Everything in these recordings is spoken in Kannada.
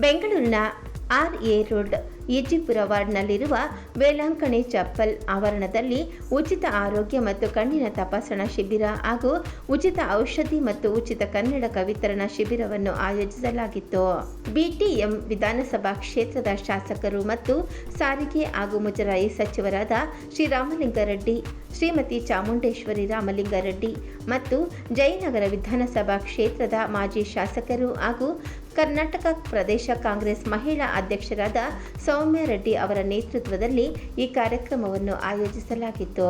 ಬೆಂಗಳೂರಿನ RA ರೋಡ್ ಈಜಿಪುರ ವಾರ್ಡ್ನಲ್ಲಿರುವ ವೇಲಾಂಕಣಿ ಚಪ್ಪಲ್ ಆವರಣದಲ್ಲಿ ಉಚಿತ ಆರೋಗ್ಯ ಮತ್ತು ಕಣ್ಣಿನ ತಪಾಸಣಾ ಶಿಬಿರ ಹಾಗೂ ಉಚಿತ ಔಷಧಿ ಮತ್ತು ಉಚಿತ ಕನ್ನಡಕ ವಿತರಣಾ ಶಿಬಿರವನ್ನು ಆಯೋಜಿಸಲಾಗಿತ್ತು. BTM ವಿಧಾನಸಭಾ ಕ್ಷೇತ್ರದ ಶಾಸಕರು ಮತ್ತು ಸಾರಿಗೆ ಹಾಗೂ ಮುಜರಾಯಿ ಸಚಿವರಾದ ಶ್ರೀ ರಾಮಲಿಂಗಾರೆಡ್ಡಿ, ಶ್ರೀಮತಿ ಚಾಮುಂಡೇಶ್ವರಿ ರಾಮಲಿಂಗಾರೆಡ್ಡಿ ಮತ್ತು ಜಯನಗರ ವಿಧಾನಸಭಾ ಕ್ಷೇತ್ರದ ಮಾಜಿ ಶಾಸಕರು ಹಾಗೂ ಕರ್ನಾಟಕ ಪ್ರದೇಶ ಕಾಂಗ್ರೆಸ್ ಮಹಿಳಾ ಅಧ್ಯಕ್ಷರಾದ ಸೌಮ್ಯ ರೆಡ್ಡಿ ಅವರ ನೇತೃತ್ವದಲ್ಲಿ ಈ ಕಾರ್ಯಕ್ರಮವನ್ನು ಆಯೋಜಿಸಲಾಗಿತ್ತು.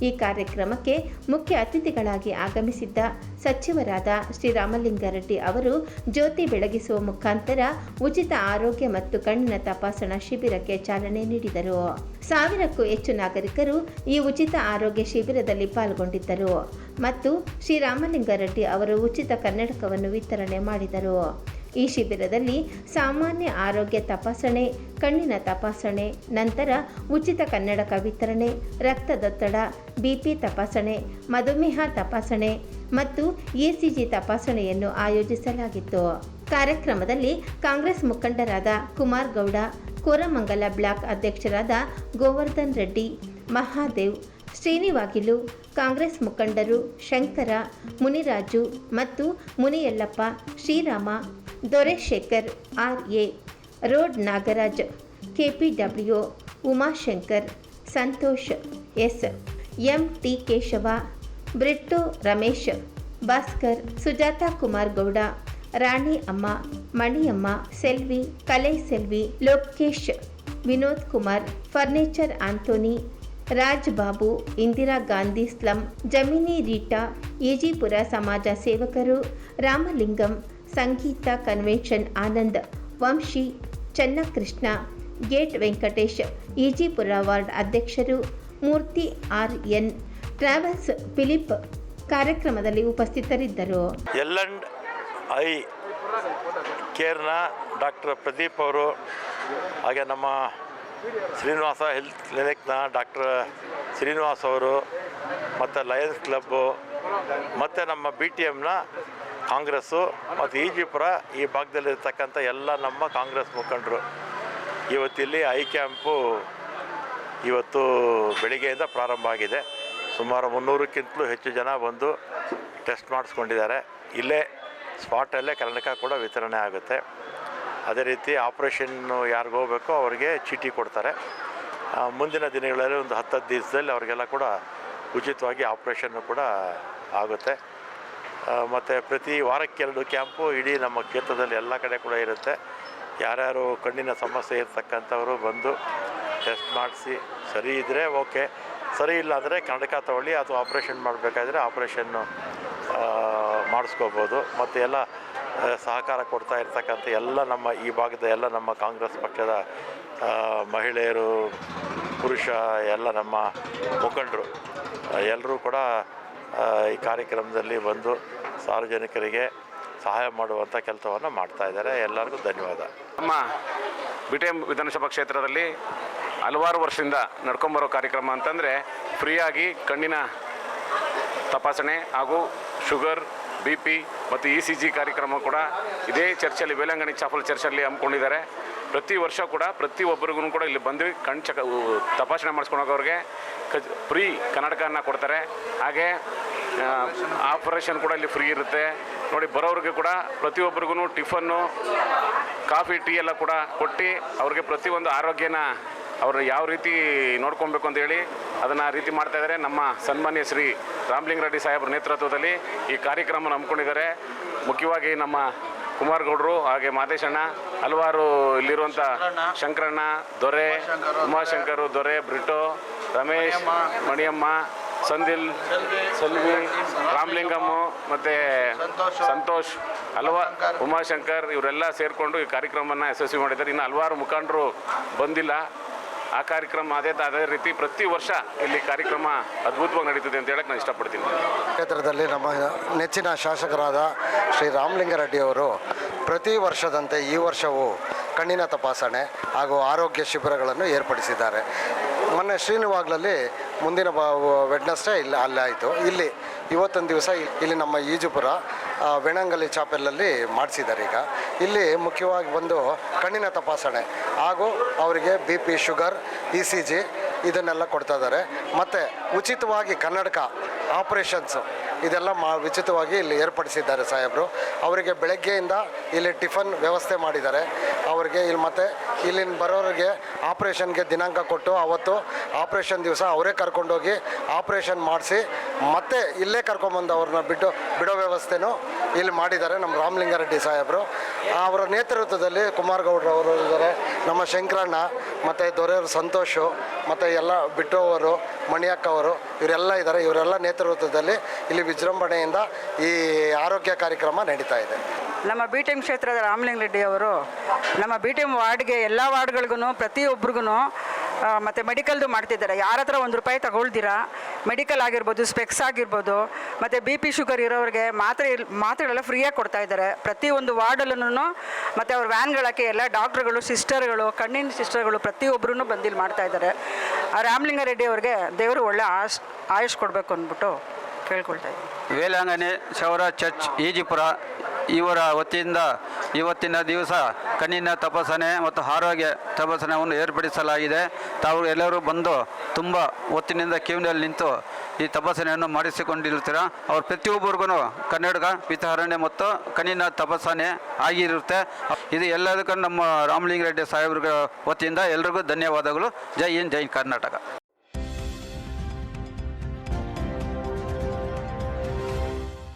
ಈ ಕಾರ್ಯಕ್ರಮಕ್ಕೆ ಮುಖ್ಯ ಅತಿಥಿಗಳಾಗಿ ಆಗಮಿಸಿದ್ದ ಸಚಿವರಾದ ಶ್ರೀ ರಾಮಲಿಂಗಾರೆಡ್ಡಿ ಅವರು ಜ್ಯೋತಿ ಬೆಳಗಿಸುವ ಮುಖಾಂತರ ಉಚಿತ ಆರೋಗ್ಯ ಮತ್ತು ಕಣ್ಣಿನ ತಪಾಸಣಾ ಶಿಬಿರಕ್ಕೆ ಚಾಲನೆ ನೀಡಿದರು. 1000ಕ್ಕೂ ಹೆಚ್ಚು ನಾಗರಿಕರು ಈ ಉಚಿತ ಆರೋಗ್ಯ ಶಿಬಿರದಲ್ಲಿ ಪಾಲ್ಗೊಂಡಿದ್ದರು ಮತ್ತು ಶ್ರೀ ರಾಮಲಿಂಗಾರೆಡ್ಡಿ ಅವರು ಉಚಿತ ಕನ್ನಡಕವನ್ನು ವಿತರಣೆ ಮಾಡಿದರು. ಈ ಶಿಬಿರದಲ್ಲಿ ಸಾಮಾನ್ಯ ಆರೋಗ್ಯ ತಪಾಸಣೆ, ಕಣ್ಣಿನ ತಪಾಸಣೆ, ನಂತರ ಉಚಿತ ಕನ್ನಡಕ ವಿತರಣೆ, ರಕ್ತದೊತ್ತಡ, BP ತಪಾಸಣೆ, ಮಧುಮೇಹ ತಪಾಸಣೆ ಮತ್ತು ECG ತಪಾಸಣೆಯನ್ನು ಆಯೋಜಿಸಲಾಗಿತ್ತು. ಕಾರ್ಯಕ್ರಮದಲ್ಲಿ ಕಾಂಗ್ರೆಸ್ ಮುಖಂಡರಾದ ಕುಮಾರ್ ಗೌಡ, ಕೋರಮಂಗಲ ಬ್ಲಾಕ್ ಅಧ್ಯಕ್ಷರಾದ ಗೋವರ್ಧನ್ ರೆಡ್ಡಿ, ಮಹಾದೇವ್, ಶ್ರೀನಿವಾಗಿಲು, ಕಾಂಗ್ರೆಸ್ ಮುಖಂಡರು ಶಂಕರ, ಮುನಿರಾಜು ಮತ್ತು Muniyallappa, Srirama, Doreshekar, RA road Nagaraj, KPW, Umashankar, Santosh, S, MT Keshava, Britto Ramesh, Bhaskar, Sujatha Kumar Gowda, Rani Amma, Maniyamma, Selvi, Kalai Selvi, Lokesh, Vinod Kumar, furniture Antony, Raj Babu, Indira Gandhi slum, Jamini Rita, Ejipura ಸಮಾಜ ಸೇವಕರು, Ramalingam, Sangeetha convention Anand, Vamshi, Channakrishna, gate Venkatesh, Ejipura ward ಅಧ್ಯಕ್ಷರು, ಮೂರ್ತಿ RN, ಟ್ರಾವೆಲ್ಸ್ ಫಿಲಿಪ್ ಕಾರ್ಯಕ್ರಮದಲ್ಲಿ ಉಪಸ್ಥಿತರಿದ್ದರು. L&I ಕೇರ್ನ ಡಾಕ್ಟರ್ ಪ್ರದೀಪ್ ಅವರು, ಹಾಗೆ ನಮ್ಮ ಶ್ರೀನಿವಾಸ ಹೆಲ್ತ್ ಕ್ಲಿನಿಕ್ನ ಡಾಕ್ಟರ್ ಶ್ರೀನಿವಾಸ್ ಅವರು, ಮತ್ತು ಲಯನ್ಸ್ ಕ್ಲಬ್ಬು, ಮತ್ತು ನಮ್ಮ BTMನ ಕಾಂಗ್ರೆಸ್ಸು ಮತ್ತು ಈಜಿಪುರ ಈ ಭಾಗದಲ್ಲಿರ್ತಕ್ಕಂಥ ಎಲ್ಲ ನಮ್ಮ ಕಾಂಗ್ರೆಸ್ ಮುಖಂಡರು ಇವತ್ತಿಲ್ಲಿ ಐ ಕ್ಯಾಂಪು ಇವತ್ತು ಬೆಳಿಗ್ಗೆಯಿಂದ ಪ್ರಾರಂಭ ಆಗಿದೆ. ಸುಮಾರು 300ಕ್ಕಿಂತಲೂ ಹೆಚ್ಚು ಜನ ಬಂದು ಟೆಸ್ಟ್ ಮಾಡಿಸ್ಕೊಂಡಿದ್ದಾರೆ. ಇಲ್ಲೇ ಸ್ಪಾಟಲ್ಲೇ ಕನ್ನಡಕ ಕೂಡ ವಿತರಣೆ ಆಗುತ್ತೆ. ಅದೇ ರೀತಿ ಆಪ್ರೇಷನ್ನು ಯಾರಿಗೂ ಹೋಗಬೇಕೋ ಅವರಿಗೆ ಚೀಟಿ ಕೊಡ್ತಾರೆ. ಮುಂದಿನ ದಿನಗಳಲ್ಲಿ ಒಂದು 10 ದಿವಸದಲ್ಲಿ ಅವರಿಗೆಲ್ಲ ಕೂಡ ಉಚಿತವಾಗಿ ಆಪ್ರೇಷನ್ನು ಕೂಡ ಆಗುತ್ತೆ. ಮತ್ತು ಪ್ರತಿ ವಾರಕ್ಕೆ 2 ಕ್ಯಾಂಪು ಇಡೀ ನಮ್ಮ ಕ್ಷೇತ್ರದಲ್ಲಿ ಎಲ್ಲ ಕಡೆ ಕೂಡ ಇರುತ್ತೆ. ಯಾರ್ಯಾರು ಕಣ್ಣಿನ ಸಮಸ್ಯೆ ಇರ್ತಕ್ಕಂಥವರು ಬಂದು ಟೆಸ್ಟ್ ಮಾಡಿಸಿ ಸರಿ ಇದ್ದರೆ ಓಕೆ, ಸರಿ ಇಲ್ಲ ಅಂದರೆ ಕನ್ನಡಕ ತಗೊಳ್ಳಿ ಅಥವಾ ಆಪ್ರೇಷನ್ ಮಾಡಬೇಕಾದ್ರೆ ಆಪ್ರೇಷನ್ನು ಮಾಡಿಸ್ಕೋಬೋದು. ಮತ್ತು ಎಲ್ಲ ಸಹಕಾರ ಕೊಡ್ತಾ ಇರ್ತಕ್ಕಂಥ ಎಲ್ಲ ನಮ್ಮ ಈ ಭಾಗದ ಎಲ್ಲ ನಮ್ಮ ಕಾಂಗ್ರೆಸ್ ಪಕ್ಷದ ಮಹಿಳೆಯರು, ಪುರುಷ, ಎಲ್ಲ ನಮ್ಮ ಮುಖಂಡರು ಎಲ್ಲರೂ ಕೂಡ ಈ ಕಾರ್ಯಕ್ರಮದಲ್ಲಿ ಬಂದು ಸಾರ್ವಜನಿಕರಿಗೆ ಸಹಾಯ ಮಾಡುವಂಥ ಕೆಲಸವನ್ನು ಮಾಡ್ತಾ ಇದ್ದಾರೆ. ಎಲ್ಲರಿಗೂ ಧನ್ಯವಾದ. ನಮ್ಮ BTM ವಿಧಾನಸಭಾ ಕ್ಷೇತ್ರದಲ್ಲಿ ಹಲವಾರು ವರ್ಷದಿಂದ ನಡ್ಕೊಂಬರೋ ಕಾರ್ಯಕ್ರಮ ಅಂತಂದರೆ ಫ್ರೀಯಾಗಿ ಕಣ್ಣಿನ ತಪಾಸಣೆ ಹಾಗೂ ಶುಗರ್, BP ಮತ್ತು ECG ಕಾರ್ಯಕ್ರಮ ಕೂಡ ಇದೇ ಚರ್ಚಲ್ಲಿ ವೇಲಾಂಗಣಿ ಚಾಪಲ್ ಚರ್ಚಲ್ಲಿ ಹಮ್ಮಿಕೊಂಡಿದ್ದಾರೆ. ಪ್ರತಿ ವರ್ಷ ಕೂಡ ಪ್ರತಿಯೊಬ್ಬರಿಗೂ ಕೂಡ ಇಲ್ಲಿ ಬಂದು ತಪಾಸಣೆ ಮಾಡಿಸ್ಕೊಂಡೋಗೋರಿಗೆ ಫ್ರೀ ಕನ್ನಡಕವನ್ನು ಕೊಡ್ತಾರೆ. ಹಾಗೆ ಆಪರೇಷನ್ ಕೂಡ ಇಲ್ಲಿ ಫ್ರೀ ಇರುತ್ತೆ ನೋಡಿ. ಬರೋರಿಗೆ ಕೂಡ ಪ್ರತಿಯೊಬ್ಬರಿಗೂ ಟಿಫನ್ನು, ಕಾಫಿ, ಟೀ ಎಲ್ಲ ಕೂಡ ಕೊಟ್ಟು ಅವ್ರಿಗೆ ಪ್ರತಿಯೊಂದು ಆರೋಗ್ಯನ ಅವರು ಯಾವ ರೀತಿ ನೋಡ್ಕೊಬೇಕು ಅಂತೇಳಿ ಅದನ್ನು ರೀತಿ ಮಾಡ್ತಾಯಿದ್ದಾರೆ. ನಮ್ಮ ಸನ್ಮಾನ್ಯ ಶ್ರೀ ರಾಮಲಿಂಗಾರೆಡ್ಡಿ ಸಾಹೇಬ್ರ ನೇತೃತ್ವದಲ್ಲಿ ಈ ಕಾರ್ಯಕ್ರಮ ಹಮ್ಮಿಕೊಂಡಿದ್ದಾರೆ. ಮುಖ್ಯವಾಗಿ ನಮ್ಮ ಕುಮಾರ್ ಗೌಡರು, ಹಾಗೆ ಮಾದೇಶಣ್ಣ, ಹಲವಾರು ಇಲ್ಲಿರುವಂಥ ಶಂಕರಣ್ಣ, ದೊರೆ, ಉಮಾಶಂಕರು, ದೊರೆ, ಬ್ರಿಟೋ, ರಮೇಶ್, ಮಣಿಯಮ್ಮ, ಸಂದಿಲ್, ಸೆಲ್ವಿ, ರಾಮಲಿಂಗಮ್ಮು ಮತ್ತು ಸಂತೋಷ್, ಉಮಾಶಂಕರ್ ಇವರೆಲ್ಲ ಸೇರಿಕೊಂಡು ಈ ಕಾರ್ಯಕ್ರಮವನ್ನು ಯಶಸ್ವಿ ಮಾಡಿದ್ದಾರೆ. ಇನ್ನು ಹಲವಾರು ಮುಖಂಡರು ಬಂದಿಲ್ಲ. ಆ ಕಾರ್ಯಕ್ರಮ ಅದೇ ರೀತಿ ಪ್ರತಿ ವರ್ಷ ಇಲ್ಲಿ ಕಾರ್ಯಕ್ರಮ ಅದ್ಭುತವಾಗಿ ನಡೀತಿದೆ ಅಂತ ಹೇಳಕ್ಕೆ ನಾನು ಇಷ್ಟಪಡ್ತೀನಿ. ಕ್ಷೇತ್ರದಲ್ಲಿ ನಮ್ಮ ನೆಚ್ಚಿನ ಶಾಸಕರಾದ ಶ್ರೀ ರಾಮಲಿಂಗಾರೆಡ್ಡಿಯವರು ಪ್ರತಿ ವರ್ಷದಂತೆ ಈ ವರ್ಷವೂ ಕಣ್ಣಿನ ತಪಾಸಣೆ ಹಾಗೂ ಆರೋಗ್ಯ ಶಿಬಿರಗಳನ್ನು ಏರ್ಪಡಿಸಿದ್ದಾರೆ. ಮೊನ್ನೆ ಶ್ರೀನಿವಾಗ್ಲಲ್ಲಿ ಮುಂದಿನ ವೆಡ್ನೆಸ್ಡೇ ಅಲ್ಲೇ ಆಯಿತು. ಇಲ್ಲಿ ಇವತ್ತೊಂದು ದಿವಸ ಇಲ್ಲಿ ನಮ್ಮ ಈಜುಪುರ ವೇಣಂಗಲ್ಲಿ ಚಾಪೆಲಲ್ಲಿ ಮಾಡಿಸಿದ್ದಾರೆ. ಈಗ ಇಲ್ಲಿ ಮುಖ್ಯವಾಗಿ ಬಂದು ಕಣ್ಣಿನ ತಪಾಸಣೆ ಹಾಗೂ ಅವರಿಗೆ BP, ಶುಗರ್, ECG ಇದನ್ನೆಲ್ಲ ಕೊಡ್ತಾ ಇದ್ದಾರೆ. ಮತ್ತು ಉಚಿತವಾಗಿ ಕನ್ನಡಕ ಆಪ್ರೇಷನ್ಸು ಇದೆಲ್ಲ ಉಚಿತವಾಗಿ ಇಲ್ಲಿ ಏರ್ಪಡಿಸಿದ್ದಾರೆ ಸಾಹೇಬರು. ಅವರಿಗೆ ಬೆಳಗ್ಗೆಯಿಂದ ಇಲ್ಲಿ ಟಿಫನ್ ವ್ಯವಸ್ಥೆ ಮಾಡಿದ್ದಾರೆ. ಅವರಿಗೆ ಇಲ್ಲಿ ಮತ್ತು ಇಲ್ಲಿನ ಬರೋರಿಗೆ ಆಪ್ರೇಷನ್ಗೆ ದಿನಾಂಕ ಕೊಟ್ಟು ಅವತ್ತು ಆಪ್ರೇಷನ್ ದಿವಸ ಅವರೇ ಕರ್ಕೊಂಡೋಗಿ ಆಪ್ರೇಷನ್ ಮಾಡಿಸಿ ಮತ್ತೆ ಇಲ್ಲೇ ಕರ್ಕೊಂಬಂದು ಅವ್ರನ್ನ ಬಿಡೋ ವ್ಯವಸ್ಥೆನೂ ಇಲ್ಲಿ ಮಾಡಿದ್ದಾರೆ ನಮ್ಮ ರಾಮಲಿಂಗಾರೆಡ್ಡಿ ಸಾಹೇಬರು. ಅವರ ನೇತೃತ್ವದಲ್ಲಿ ಕುಮಾರಗೌಡರು ಅವರು ಇದ್ದಾರೆ, ನಮ್ಮ ಶಂಕರಣ್ಣ ಮತ್ತು ದೊರೆಯವರು ಸಂತೋಷು ಮತ್ತು ಎಲ್ಲ ಬಿಟ್ಟೋವರು ಮಣಿಯಕ್ಕ ಅವರು ಇವರೆಲ್ಲ ಇದ್ದಾರೆ. ಇವರೆಲ್ಲ ನೇತೃತ್ವದಲ್ಲಿ ಇಲ್ಲಿ ವಿಜೃಂಭಣೆಯಿಂದ ಈ ಆರೋಗ್ಯ ಕಾರ್ಯಕ್ರಮ ನಡೀತಾ ಇದೆ. ನಮ್ಮ BTM ಕ್ಷೇತ್ರದ ರಾಮಲಿಂಗಾರೆಡ್ಡಿ ಅವರು ನಮ್ಮ BTM ವಾರ್ಡ್ಗೆ ಎಲ್ಲ ವಾರ್ಡ್ಗಳಿಗೂ ಪ್ರತಿಯೊಬ್ಬರಿಗೂ ಮತ್ತು ಮೆಡಿಕಲ್ದು ಮಾಡ್ತಿದ್ದಾರೆ. ಯಾರ ಹತ್ರ ₹1 ತಗೊಳ್ದಿರಾ ಮೆಡಿಕಲ್ ಆಗಿರ್ಬೋದು, ಸ್ಪೆಕ್ಸ್ ಆಗಿರ್ಬೋದು, ಮತ್ತು BP, ಶುಗರ್ ಇರೋರಿಗೆ ಮಾತ್ರೆಗಳೆಲ್ಲ ಫ್ರೀಯಾಗಿ ಕೊಡ್ತಾ ಇದ್ದಾರೆ. ಪ್ರತಿಯೊಂದು ವಾರ್ಡಲ್ಲೂ ಮತ್ತು ಅವ್ರ ವ್ಯಾನ್ಗಳಕ್ಕೆ ಎಲ್ಲ ಡಾಕ್ಟ್ರುಗಳು, ಸಿಸ್ಟರ್ಗಳು, ಕಣ್ಣಿನ ಸಿಸ್ಟರ್ಗಳು ಪ್ರತಿಯೊಬ್ಬರೂ ಬಂದಿಲ್ಲಿ ಮಾಡ್ತಾ ಇದ್ದಾರೆ. ಆ ರಾಮಲಿಂಗಾರೆಡ್ಡಿ ಅವ್ರಿಗೆ ದೇವರು ಒಳ್ಳೆ ಆಯುಷ್ ಕೊಡಬೇಕು ಅಂದ್ಬಿಟ್ಟು ಕೇಳ್ಕೊಳ್ತಾ ಇದ್ದೀನಿ. ವೇಲಾಂಗಣಿ ಶೌರ ಚರ್ಚ್ ಈಜಿಪುರ ಇವರ ವತಿಯಿಂದ ಇವತ್ತಿನ ದಿವಸ ಕಣ್ಣಿನ ತಪಾಸಣೆ ಮತ್ತು ಆರೋಗ್ಯ ತಪಾಸಣೆಯನ್ನು ಏರ್ಪಡಿಸಲಾಗಿದೆ. ತಾವು ಎಲ್ಲರೂ ಬಂದು ತುಂಬ ಹೊತ್ತಿನಿಂದ ಕ್ಯೂನಲ್ಲಿ ನಿಂತು ಈ ತಪಾಸಣೆಯನ್ನು ಮಾಡಿಸಿಕೊಂಡಿರ್ತೀರ. ಅವ್ರು ಪ್ರತಿಯೊಬ್ಬರಿಗೂ ಕನ್ನಡಕ ವಿತರಣೆ ಮತ್ತು ಕಣ್ಣಿನ ತಪಾಸಣೆ ಆಗಿರುತ್ತೆ. ಇದು ಎಲ್ಲದಕ್ಕೂ ನಮ್ಮ ರಾಮಲಿಂಗಾರೆಡ್ಡಿ ಸಾಹೇಬ್ರ ವತಿಯಿಂದ ಎಲ್ರಿಗೂ ಧನ್ಯವಾದಗಳು. ಜೈ ಹಿಂದ್, ಜೈ ಕರ್ನಾಟಕ.